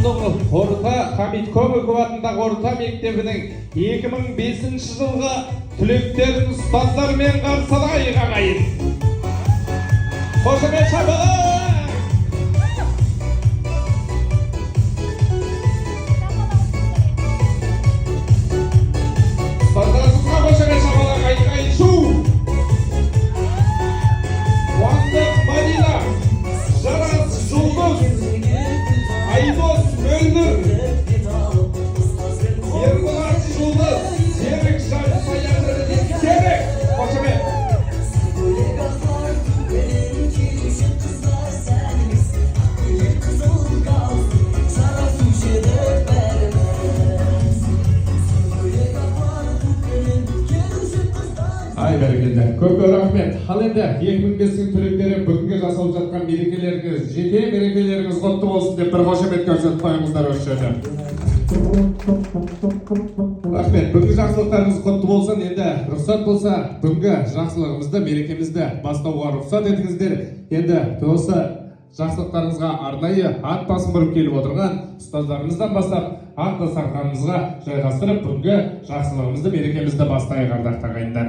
ауылдық орта Хамит Көмеков атындағы орта мектебінің 2005 жылғы түлектерін ұстаздармен қарсы алайық ағайын. Қошемет шабылы! Ұстаздарымызға қошемет шабылы қайқайын шу! Қуандық Мадина, Жарас Жұлдыз, Айдос Мөлдір, Ерболат Жұлдыз, Серік Жарсаяны, Серік, қошемет! Ай бәрекелді. Көп рахмет. Ал енді 2005 түлектері бүгінге жасалып жатқан мерекелеріңіз, жеке мерекелеріңіз құтты болсын деп бір қошемет көрсетіп қойыңыздар осы жерде. Рахмет. Бүгінгі жақсылықтарыңыз құтты болсын. Енді рұқсат болса, бүгінгі жақсылығымызды, мерекемізді бастауға рұқсат етіңіздер. Енді осы жақсылықтарыңызға арнайы ат басын бұрып келіп отырған ұстаздарымыздан бастап ақ дастарханымызға жайғастырып бүгінгі жақсылығымызды, мерекемізді бастайық ардақты ағайындар.